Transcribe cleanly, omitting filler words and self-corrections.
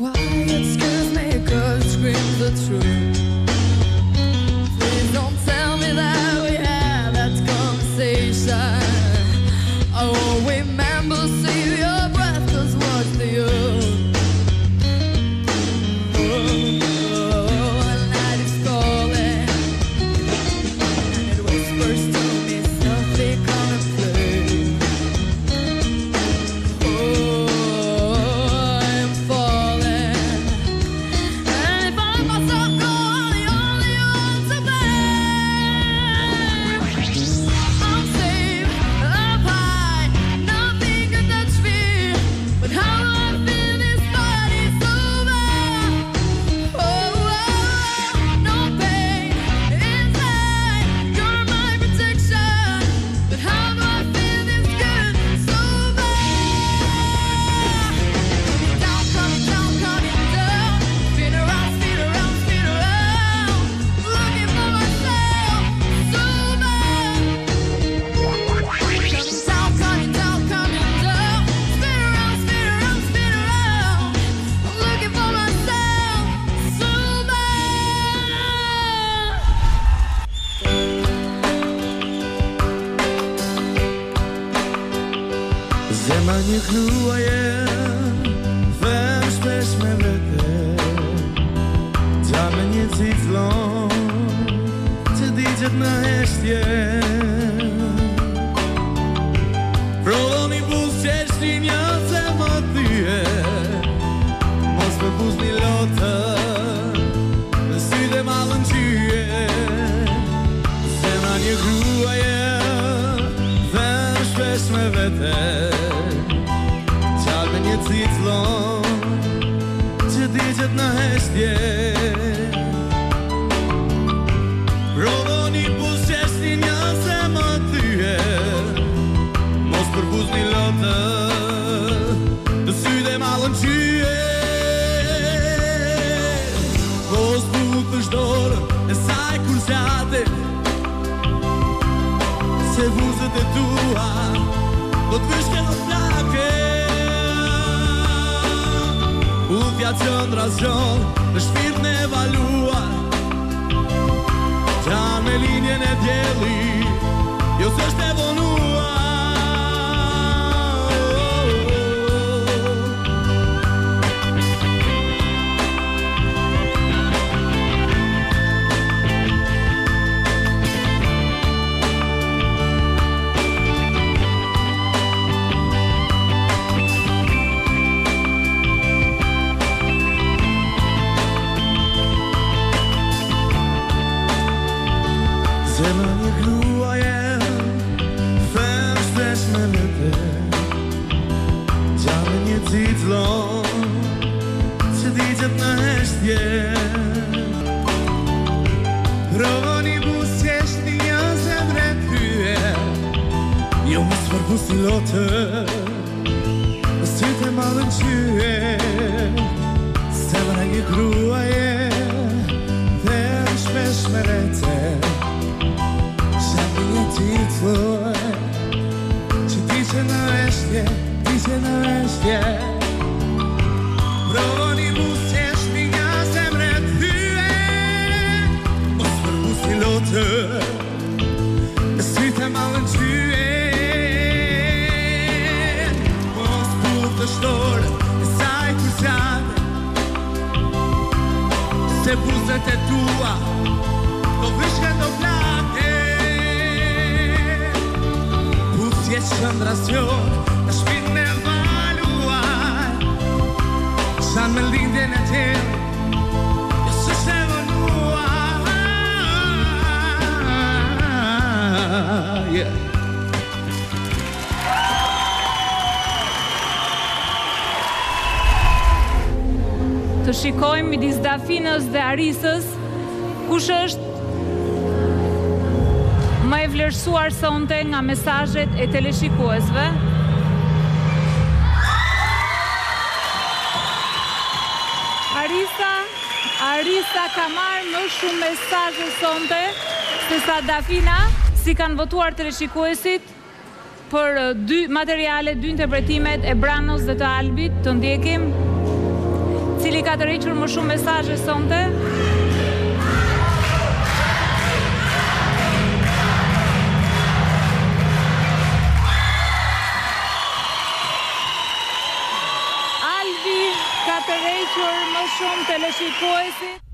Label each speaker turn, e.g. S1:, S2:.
S1: quiet scares me 'cause it screams the truth. Please don't tell me that we had that conversation. I won't remember, save your breath 'cause what's the use?
S2: Një kruaje, them shpesh me vete, gja me një ciflon, që digjet në heshtje. Provoni buz që shtinja se më tyje, mos me buz një lotë, në sytë malën qyje. Zema një kruaje, them shpesh me vete, një ciclon që digjet në heshtje. Provoni buz që shtinja se më tyje, mos për buz një lotë, të sytë malën qyje. Mos buk është dorë e saj kur zjate, se buzët e tua do të vishke në plake. Udhja qëndra zgjon në shpirt në evaluar, gjan me linjen e djeli, jo s'është e vonuar. Zema një kruaje, them shpesh me lete, gja me një ciclon, që digjet në heshtje. Provoni buz që shtinja zemre tyje, jo mos për buz një lotë, në sytë e malën qyje. Zema një kruaje, them shpesh me lete, një titluj, që dice në eshtje, dice në eshtje. Provoni buz që shtinja zemre tyje, mos për buz një lotë, në sytë e malën qyje. Mos buk të shtorë e saj kur zjate, se buzët e tua do vishke do plake. Jesh qëndracion në shpirt në evaluar, shanë me lindjen e tjerë, jo s'është e vonuar.
S3: Të shikojmë midis Dafinës dhe Arisës, kush është më e vlerësuar sonte nga mesazhet e teleshikuesve. Arisa ka marrë më shumë mesazhe sonte se sa Dafina, si kanë votuar teleshikuesit për dy materiale, dy interpretimet e Branos dhe të Albit, të ndjekim, cili Cili ka tërhequr më shumë mesazhe sonte? Albi ka tërhequr më shumë teleshikuesit.